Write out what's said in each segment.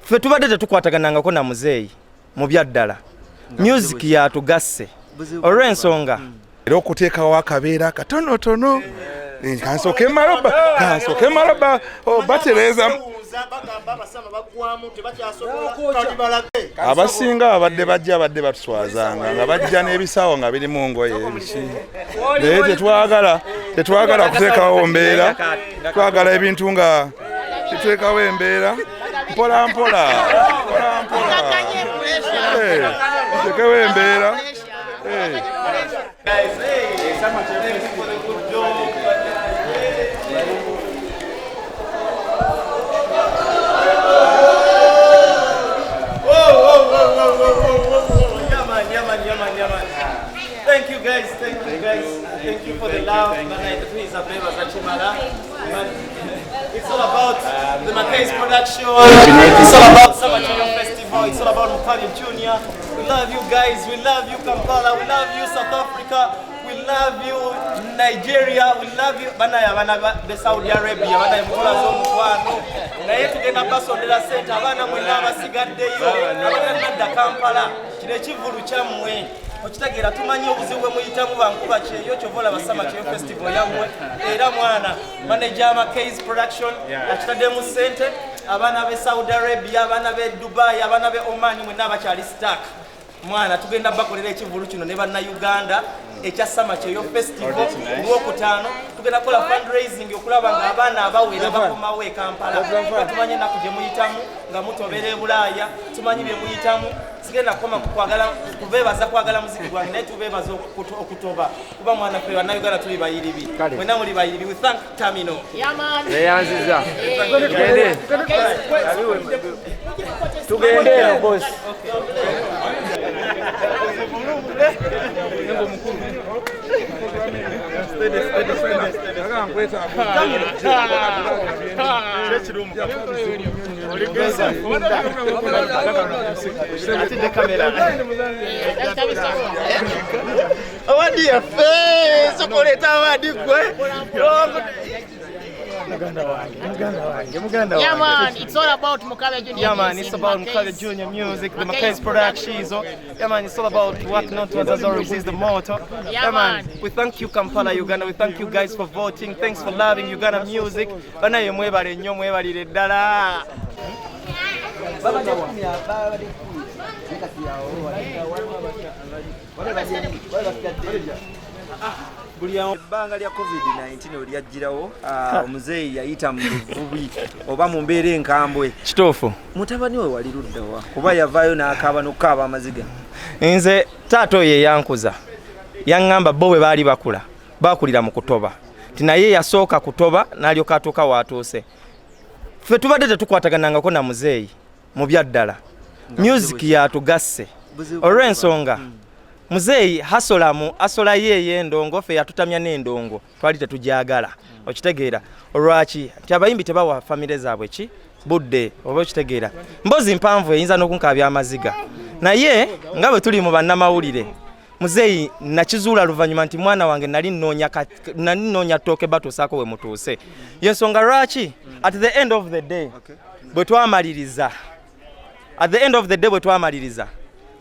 Ffe tubadde tetukwataganangako na muzeeyi mu byaddala. Music yatugasse. Olw'ensonga era okuteekawo akabeera katonotono kansoke maloba batereza abasinga abadde bajja abadde batuswazanga nga bajja n'ebisaawo nga birimu ngoye ebiki naye tetwagala kuteekawo mbeera, twagala ebintu nga tuteekawo embeera mpola tuteekawo embeera. Thank you guys. Thank you for the love. It's all about the Macca's production. It's all about Summer Festival. It's all about Mukabya Junior. We love you guys. We love you Kampala. We love you South Africa. We love you Nigeria. We love you bana Saudi Arabia. Bana mkola zo mkwano. Na yetu gena baso de la Sente abana mwena basigaddeyo. Abana Kampala. Kile kivulu kyamwe. Okitagira tumanyi obuzibu muyitamu bankuba kyeyo kyovola Abasama Tebakyeguya Festival yamwe era mwana manager Macca's production akitadde mu Sente abana be Saudi Arabia abana be Dubai abana be Oman mwena bakyali stack mwana tugenda bakolera ekivulu kino ne banna Uganda ekya Sama Tebakyeguya Festival ng'okutaano tugenda kola fundraising okulaba nga abaana abawera bakomawo e Kampala tumanye naku gye muyitamu nga mutobera e Bulaaya tumanyi bye muyitamu sigenda koma kukwagala kubebaza kwagala muziki gwange naye tubebaza okutoba kuba mwana ffe banna Uganda tuli bayiribi mwena muli bayiribi. We thank Tamino yeyanziza tugende boss What do you face? Yeah man, it's all about Mukabya Junior. Yeah man, it's about Mukabya Junior music, the Macca's production. Yeah man, it's all about work not towards as always is the motto. Yeah man, we thank you Kampala, Uganda. We thank you guys for voting. Thanks for loving Uganda music. Bana yemwebale nnyo mwebalire ddala. Ebbanga lya COVID-19 olyajjirawo omuzeeyi yayita mu buvubi oba mu mbeera enkambwe Kituufu. Mutabani we wali luddawa kuba yavaayo n'akaaba n'okukaaba amaziga? Nze taata oyo yankuza yaŋŋamba bo bwe baali bakula bakulira mu kutoba ti naye yasooka kutoba n'alyoka atuuka waatuuse. Ffe tubadde tetukwataganangako na muzeeyi mu byaddala. Music yatugasse olw'ensonga muzeeyi asola ye endongo ffe yatutamya n'endongo twali tetujagala okitegeera olwaki nti abayimbi tebawa famire zaabwe ki budde oba okitegeera mbozi mpanvu eyinza n'okunkabya amaziga naye nga bwe tuli mu bannamawulire muzeeyi nakizuula luvannyuma nti mwana wange nali nnoonya ttooke batuusaako we mutuuse yensonga lwaki at the end of the day bwe twamaliriza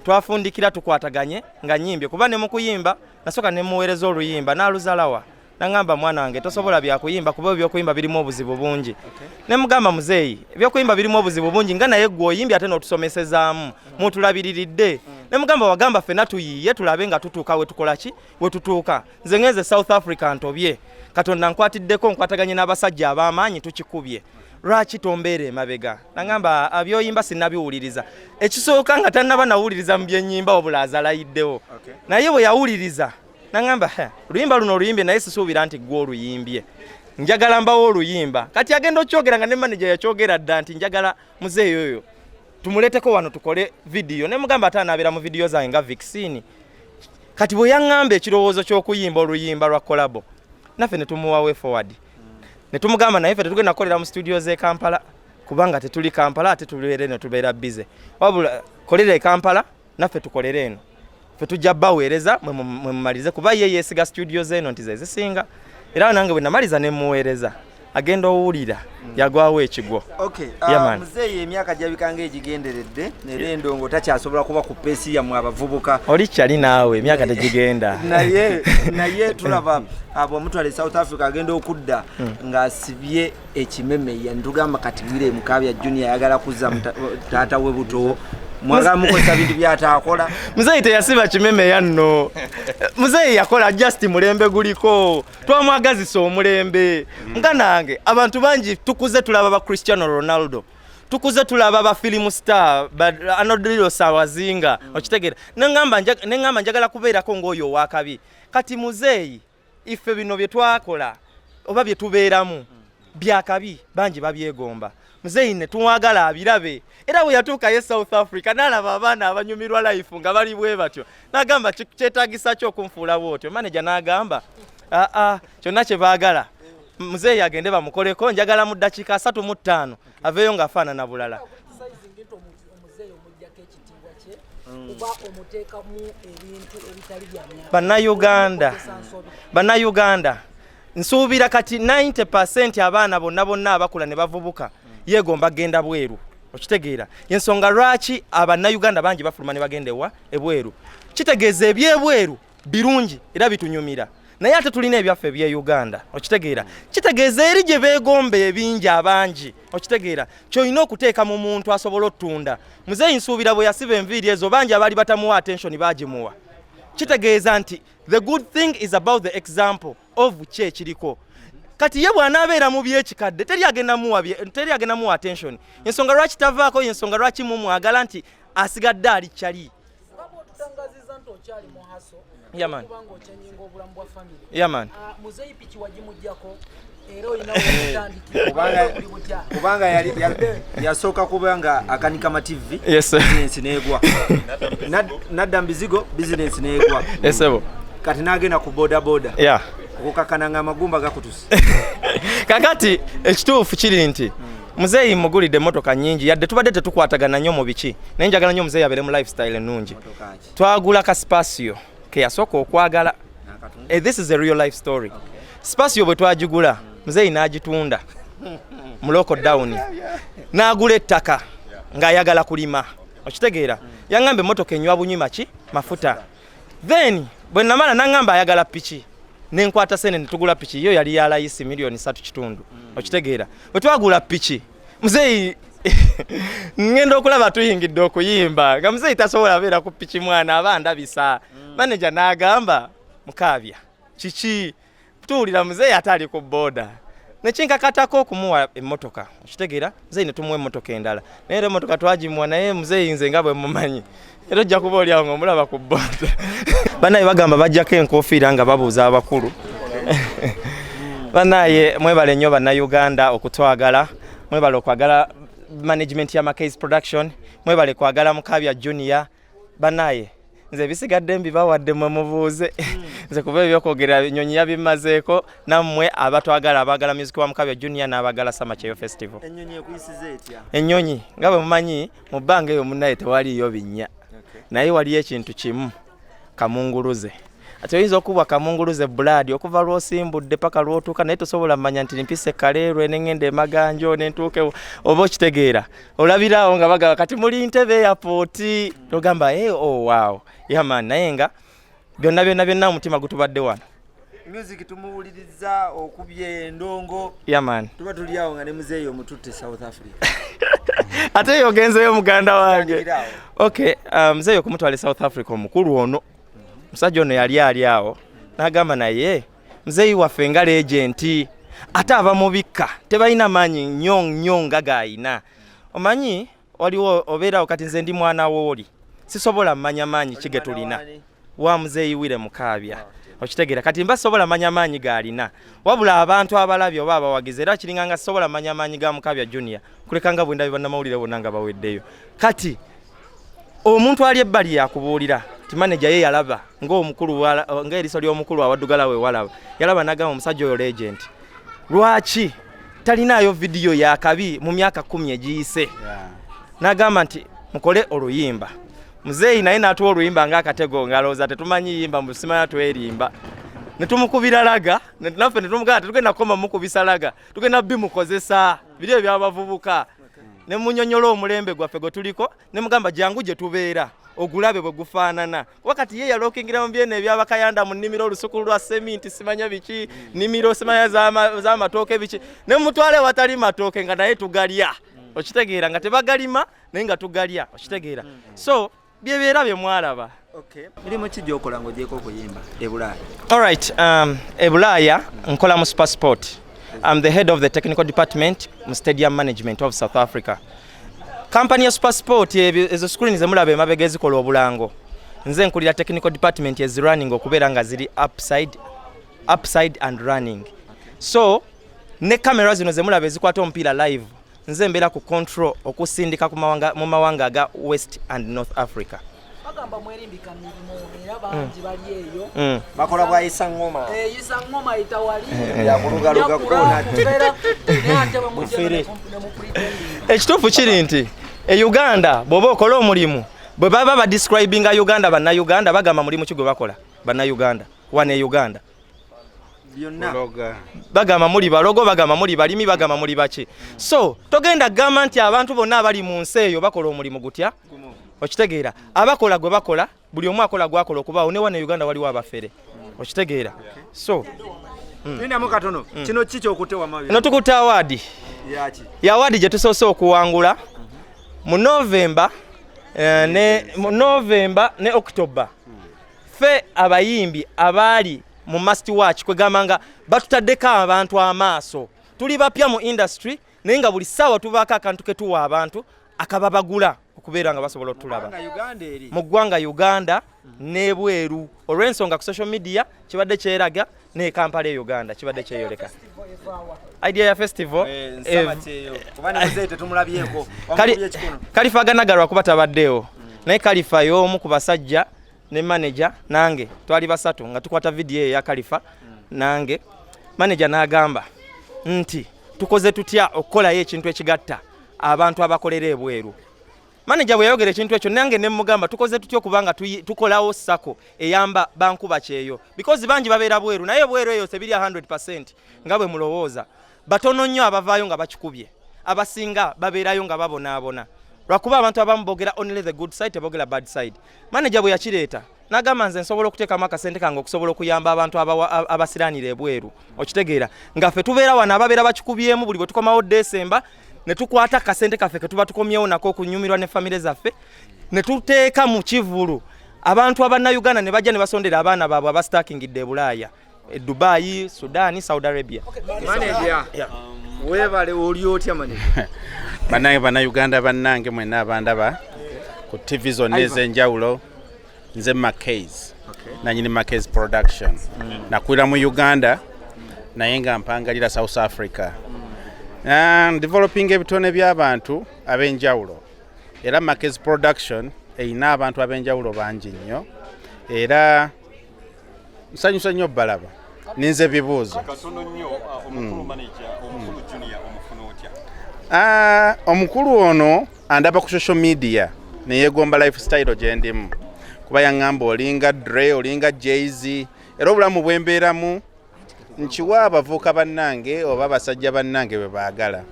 twafundikira tukwataganye nga nyimbye kuba ne mukuyimba nasoka ne muweereza oluyimba n'aluzalawa nangamba mwana wange tosobola byakuyimba kuba ebyokuyimba birimu obuzibu bungi ne mugamba muzeeyi ebyokuyimba birimu obuzibu bungi nga naye gwe oyimbye ate n'otusomesezaamu mutulabiriridde ne mugamba wagamba ffenna tuyiye tulabe nga tutuuka we tukola ki we tutuuka nze ngenze South Africa ntobye Katonda nkwatiddeko nkwataganye n'abasajja ab'amaanyi tukikubye lwaki tombeere emabega nangamba abyoyimba sinnabiwuliriza ekisooka nga tannaba nawuliriza mu byennyimba obula azalayiddewo naye bwe yawuliriza nangamba oluyimba luno oluyimbye naye sisuubira nti gwe oluyimbye njagala mbawo oluyimba kati agenda okyogera nga ne manager yakyogera dda nti njagala muzeeyi oyo tumuleteko wano tukole vidiyo ne mugamba ate anaabera mu vidiyo zange nga vaccine kati bwe yaŋŋamba ekirowoozo ky'okuyimba oluyimba lwa kolabo naffe ne tumuwa way forward ne tumugamba naye ffe tetugenda kukolera mu studio z'e Kampala kubanga tetuli Kampala ate tubeera eno tubeera bize wabula kolera e Kampala naffe tukolere eno ffe tujja baweereza mwe mumalize kuba ye yeesiga studio z'eno nti ze zisinga era nange bwe namaliza ne muweereza agenda owulira yagwawo ekigwo. Okay, man. Muzeeyi emyaka gyabikanga egigenderedde era endongo takyasobola kuba ku peesi yammwe abavubuka. Oli kyali naawe emyaka tegigenda. naye tulaba bw'omutwala South Africa agenda okudda ng'asibye ekimemeya ntugamba kati Mukabya Junior ayagala kuzza taata we buto mwagala mukozesa bintu byataakola. Muzeeyi teyasiba kimemeya nno. Muzeeyi yakola just mulembe guliko twamwagazisa omulembe muganange abantu bangi tukuze tulaba ba Cristiano Ronaldo tukuze tulaba ba film star Anodilo Sawazinga okitegera nengamba njagala kubeerako ng'oyo wakabi kati Muzeeyi ife bino bye twakola oba bye tubeeramu byakabi bangi babyegomba. Muzeeyi ne tumwagala abirabe era bwe yatuuka ye South Africa n'alaba abaana abanyumirwa life nga bali bwe batyo n'agamba kyetaagisa kyo okunfuula bwotyo manager n'agamba kyonna kye baagala Muzeeyi agende bamukoleko njagala mu ddakiika 35 aveeyo ng'afaanana bulala. Bannayuganda nsuubira kati 90% abaana bonna abakula ne bavubuka yegomba genda bweru okitegeera yensonga lwaki abannayuganda bangi bafuluma ne bagenda ebweru kitegeeza ebyebweru birungi era bitunyumira naye ate tulina ebyaffe ebye Uganda okitegeera kitegeeza eri gye beegomba ebingi abangi okitegeera kyolina okuteeka mu muntu asobola ottunda. Muzeeyi nsuubira bwe yasiba enviiri ezo bangi abaali batamuwa attention bagimuwa kitegeeza nti the good thing is about the example of kye kiriko kati ye bw'anaabeera mu byekikadde teri agenda muwa attention ensonga lwaki tavaako yensonga lwaki mumwagala nti asigadde ali kyali. Yeah man. Yeah man. Muzeeyi piki wagimujjako era olina okutandikira kubanga yasooka kubanga akanika ma TV business neegwa nadda mbizigo business neegwa kati n'agenda ku boda yeah okukakana nga amagumba gakutuse kakati ekituufu kiri nti Muzeeyi mugulidde emmotoka nnyingi yadde tubadde tetukwatagana nnyo mu biki naye njagala nnyo Muzeeyi abeere mu lifestyle ennungi twagula ka Spasio ke yasooka okwagala. This is a real life story. Spasio bwe twagigula Muzeeyi n'agitunda mu local down n'agula ettaka ng'ayagala kulima okitegeera yaŋŋamba emmotoka enywa bunyima ki mafuta then bwe namala n'aŋŋamba ayagala piki nenkwata sene netugula piki yo yali ya layisi milioni 3.5 okitegeera bwe twagula piki Muzeeyi ngenda okulaba tuyingidde okuyimba nga Muzeeyi tasobola beera ku piki mwana abandabisa manager n'agamba Mukabya kiki tuwulira Muzeeyi atali ku boda nekinkakatako okumuwa emmotoka okitegeera Muzeeyi ne tumuwa emmotoka endala naye era emmotoka twagimuwa naye Muzeeyi nze nga bwe mumanyi era ojja kuba oliawo ng'omulaba ku boda banaye bagamba bajjako enkofiira nga babuuza abakulu banaye mwebale nnyo bannayuganda okutwagala mwebale okwagala management ya Macase Production mwebale kwagala Mukabya Junior banaye nze bisigadde mbibawadde mwe mubuuze nze kuba ebyokwogera nyonyi yabimazeeko nammwe abatwagala abagala music wa Mukabya Junior n'abagala Samacheyo Festival. Ennyonyi ekuyisiza etya? Ennyonyi nga bwe mumanyi mu bbanga eyo munnaye tewaliyo binnya naye waliyo ekintu kimu kamunguluze ate oyinza okuba kamunguluze blood okuva lwosimbudde paka lwotuuka naye tosobola mmanya nti mpise kaleerwe nengende emaganjo nentuuke oba okitegeera olabirawo nga bagaba kati muli Entebbe airport togamba oh wow yaman naye nga byonna omutima gutubadde wano music tumuwuliriza okubye endongo yaman tuba tuli awo nga ne Muzeeyi omututte South Africa ate yogenzeyo muganda wange okay Muzeeyi okumutwala South Africa omukulu ono musajja ono yali awo n'agamba naye Muzeeyi waffe nga legenti ate abamubikka tebalina maanyi nnyo nga gayina omanyi waliwo obeerawo kati nze ndi mwana wooli sisobola mmanya maanyi kige tulina wa Muzeeyi wire Mukabya okitegeera kati mba sobola manya maanyi galina wabula abantu abalabye oba abawagizi era kiringa nga sobola manya maanyi ga Mukabya Junior kulekanga bwe ndabi bannamawulire bonna nga baweddeyo kati omuntu ali ebbali yakubuulira ti manager ye yalaba ng'omukulu ng'eriso ly'omukulu awaddugala we walaba yalaba n'agamba omusajja oyo legend lwaki talinaayo vidiyo yakabi mu myaka 10 egiyise n'agamba nti mukole oluyimba Muzeeyi naye n'atuwa oluyimba ng'akatego ng'alowooza tetumanyi yimba mu simanya twerimba ne tumukubira laga naffe ne tumugamba tugenda koma mukubisa laga tugenda bimukozesa biri ebyabavubuka ne munyonyola omulembe gwaffe gwe tuliko ne mugamba jangu gye tubeera ogulabe bwe gufaanana wakati ye yalokingira mu byene ebyabakayanda mu nnimiro olusuku lwa seminti simanya biki nnimiro simanya z'amatooke biki ne mutwale watali matooke nga naye tugalya okitegeera nga tebagalima naye nga tugalya okitegeera so byebeera bye mwalaba. Okay. Mirimu ki gy'okola ng'ogyeko okuyimba e Bulaaya? Alright, e Bulaaya nkola mu Super Sport. I'm the head of the technical department mu stadium management of South Africa. Company ya Super Sport ezo screen ze mulaba emabega ezikola obulango. Nze nkulira technical department is running okubeera nga ziri upside and running. So ne camera zino ze mulaba ezikwata omupiira live. Nze mbeera ku control okusindika mu mawanga ga West and North Africa. Bagamba mwerimbika milimo era bangi bali eyo. Bakola bwa isa ngoma. Isa ngoma itawali. Ya kulugaluga kona. Ekituufu kiri nti Uganda bw'oba okola omulimu bwe baba ba describinga Uganda bannayuganda bagamba mulimu ki gwe bakola bannayuganda wane Uganda byonna bagamba muli balogo bagamba muli balimi bagamba muli baki so togenda gamba nti abantu bonna abali mu nsi eyo bakola omulimu gutya okitegeera abakola gwe bakola buli omu akola gwakola okubaawo ne wane Uganda waliwo abafere okitegeera so nina mukatono kino kicho okutewa mabi no tukuta award ya award gye tusoose okuwangula mu November ne October fe abayimbi abali mu must watch kwegamanga batutaddeko abantu amaaso tuli bapya mu industry naye nga buli ssaawa tubaako akantu ke tuwa abantu akababagula okubeera nga basobola otulaba mu ggwanga Uganda n'ebweru olw'ensonga ku social media kibadde kyeraga ne Kampala e Uganda kibadde kyeyoleka idea ya festival Kalifa ganagalwa kuba tabaddewo naye Kalifa y'omu ku basajja ne manager nange twali basatu nga tukwata video ya Kalifa nange manager n'agamba nti tukoze tutya okukolayo ekintu ekigatta abantu abakolera ebweru. Manager bwe yayogera ekintu ekyo nange ne mugamba tukoze tutya okubanga tukolawo sako eyamba bankuba kyeyo because bangi babeera bweru naye bweru eyo sebiri 100% nga bwe mulowooza batono nnyo abavaayo nga bakikubye abasinga babeerayo nga babonaabona lwakuba abantu abamu boogera only the good side teboogera bad side. Manager bwe yakireeta n'agamba nze nsobola okuteekamu akasente kange okusobola okuyamba abantu abasiraanira ebweru okitegeera nga ffe tubeera wano ababeera bakikubyemu buli bwe tukomawo December ne tukwata kasente kaffe ke tuba tukomyewo nako okunyumirwa ne famire zaffe ne tuteeka mu kivulu abantu abannayuganda ne bajja ne basondera abaana baabwe abastakingidde e Bulaaya Dubai, Sudan, Saudi Arabia. Manager webale oli otya manager bannayuganda bannange mwena abandaba ku TV zonna ez'enjawulo nze Makez nanyini Makez production nakwira mu Uganda naye nga mpangalira South Africa developing ebitone by'abantu ab'enjawulo era Makez production eyina abantu ab'enjawulo bangi nnyo era nsanyusa nnyo balaba ninze bibuuzo omukulu ono andaba ku social media neyegomba lifestyle gyendimu kuba yaŋŋamba olinga Dre olinga Jay-Z era obulamu bwembeeramu nkiwa abavuuka bannange oba abasajja bannange bwe baagala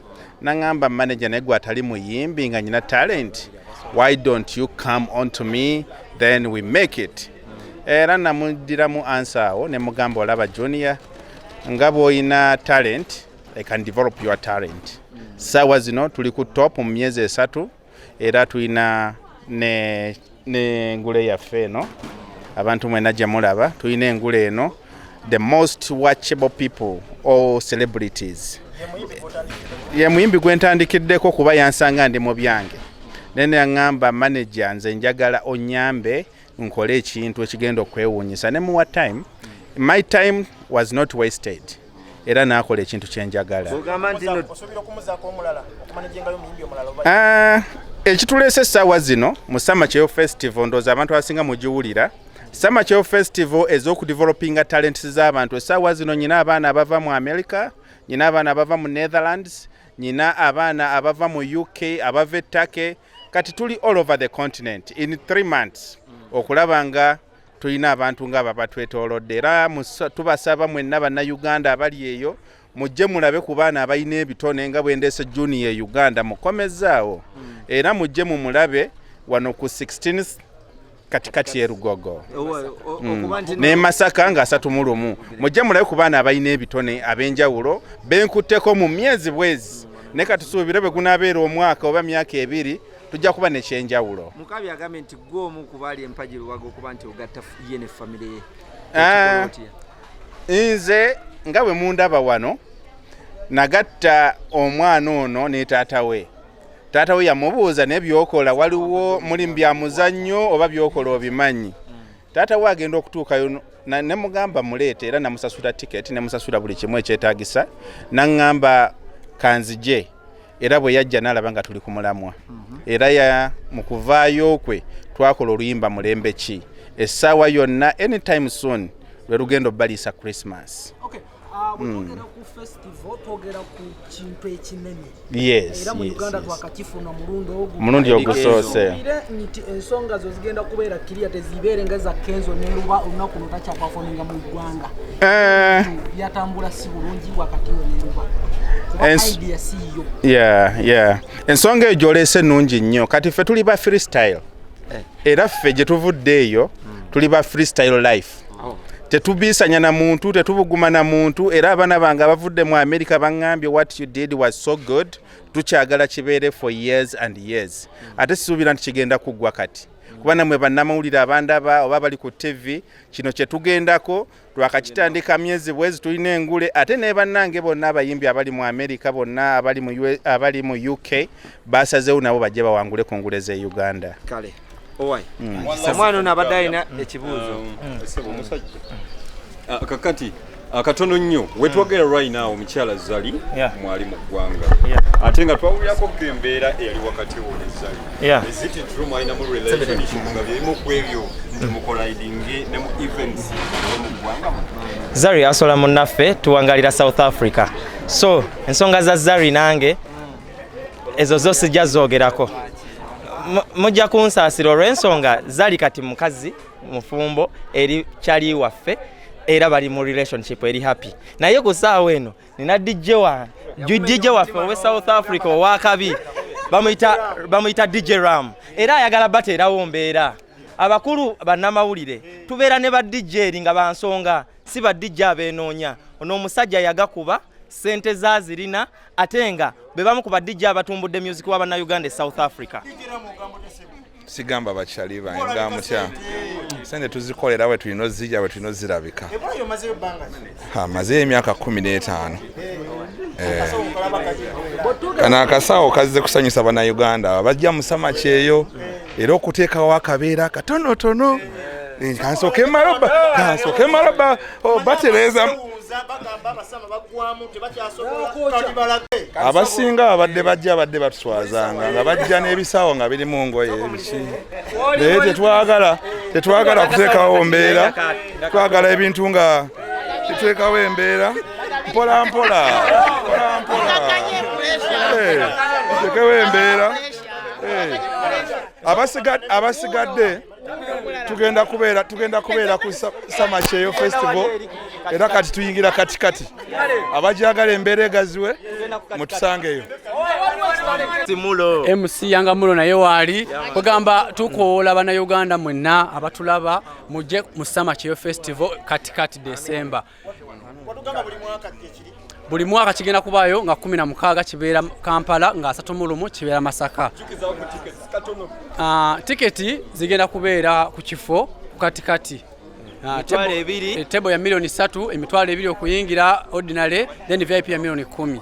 naŋŋamba manager naye gwe atali muyimbi nga nyina talent why don't you come on to me then we make it era namudiramu answer awo ne mugamba olaba junior nga bw'olina talent I can develop your talent sawa zino tuli ku top mu myezi 3 era tulina ne ngule yaffe eno abantu mwena gye mulaba tulina engule eno the most watchable people or celebrities ye muyimbi gwentandikiddeko kuba yansanga ndi mu byange nene yaŋŋamba manager nze njagala onyambe nkole ekintu ekigenda okwewuunyisa ne muwa time my time was not wasted era naakola ekintu kyenjagala ekituleese essaawa zino mu Summer Cheo Festival ndooza abantu abasinga mugiwulira Summer Cheo Festival ez'okudevelopinga talents z'abantu essaawa zino nyina abaana abava mu America nyina abaana abava mu Netherlands nyina abaana abava mu UK abava e Turkey kati tuli all over the continent in 3 months okulaba nga tulina abantu ng'abo batwetoolodde era tubasaba mwenna bannayuganda abali eyo mujje mulabe ku baana abalina ebitone nga bwendeese junior e Uganda mukomezaawo era mujje mumulabe wano ku 16 katikati ye Lugogo ne Masaka nga 31 mujje mulabe ku baana abalina ebitone ab'enjawulo benkutteko mu myezi bwezi ne katusuubire bwe gunaabeera omwaka oba myaka ebiri tujja kuba nekyenjawulo. Mukabya agambye nti gwe omu ku baali empagi Luwaga okuba nti ogatta ye ne famire ye. Nze nga bwe mundaba wano nagatta omwana ono ne taata we. Taata we yamubuuza n'ebyokola waliwo mulimu bya muzannyo oba byokola obimanyi. Taata we agenda okutuukayo ne mugamba muleete era namusasula tiketi ne musasula buli kimu ekyetaagisa n'aŋŋamba kanzije era bwe yajja n'alaba nga tuli ku mulamwa era mu kuvaayo kwe twakola oluyimba mulembe ki essaawa yonna anytime soon lwe lugenda obbaliisa Christmas. Twogera ku festival twogera ku kintu ekinene era mu Uganda twakakifuna mulundi ogusoose nti ensonga zo zigenda kubeera kiriya tezibeere nga za Kenzo neruba olunaku luno takyapafominga mu ggwanga byatambula si bulungi wakati neruba idea siyo. Ensonga eyo gy'oleese ennungi nnyo kati ffe tuli ba freestyle era ffe gye tuvudde eyo tuli ba freestyle life. Tetubiisanya na muntu tetubuguma na muntu era abaana bange abavudde mu America baŋŋambye what you did was so good tukyagala kibeere for years and years ate sisuubira nti kigenda kuggwa kati kuba namwe bannamawulire abandaba oba bali ku TV kino kye tugendako twakakitandika myezi bwezi tulina engule ate ne bannange bonna abayimbi abali mu America bonna abali mu UK basazeewo nabo bajje bawangule ku ngule z'e Uganda. Kale owai samwana ono abadde alina ekibuuzo kakati akatono nnyo wetwogera right now omukyala Zali mwali mu ggwanga ate nga twawulirako embeera eyali wakati wo ne Zali is it true mwalina mu relationship nga byerimu ku ebyo nti mukolidinge ne mu events mu ggwanga? Zari asola munnaffe tuwangalira South Africa so ensonga za Zari nange ezo zo sijja zoogerako mujja kunsaasira olw'ensonga Zali kati mukazi mufumbo eri kyali waffe era bali mu relationship eri happy naye ku saawa eno nina DJ waffe owe South Africa owakabi bamuyita DJ Ram era ayagala bateerawo mbeera abakulu bannamawulire tubeera ne ba DJ nga bansonga si ba DJ abeenoonya ono omusajja yagakuba sente zazirina ate nga be bamu ku ba DJ abatumbudde music wa bannayuganda South Africa. Sigamba bakyali banga mutya sente tuzikolera we tulina ozijja we tulina ozirabika maze emyaka 15 kana akasawo kazze kusanyusa bannayuganda bajja musama kyeyo era okuteekawo akabeera katonotono kansoke maroba batereza abasinga abadde bajja abadde batuswazanga nga bajja n'ebisaawo nga birimu ngoye ebiki naye tetwagala kuteekawo mbeera twagala ebintu nga tuteekawo embeera mpola tuteekawo embeera abasigadde tugenda kubeera ku Summer Cheyo Festival era kati tuyingira katikati abajagala embeera egaziwe mutusangeyo. MC yanga mulo naye waali kugamba tukoola bannayuganda mwenna abatulaba mujje mu Summer Cheyo Festival katikati December. Buli mwaka kigenda kubaayo nga 16 kibeera Kampala nga 31 kibeera Masaka. Tiketi zigenda kubeera ku kifo katikati. Tebo ya $3 million, emitwalo 2 okuyingira ordinary then VIP ya $10 million.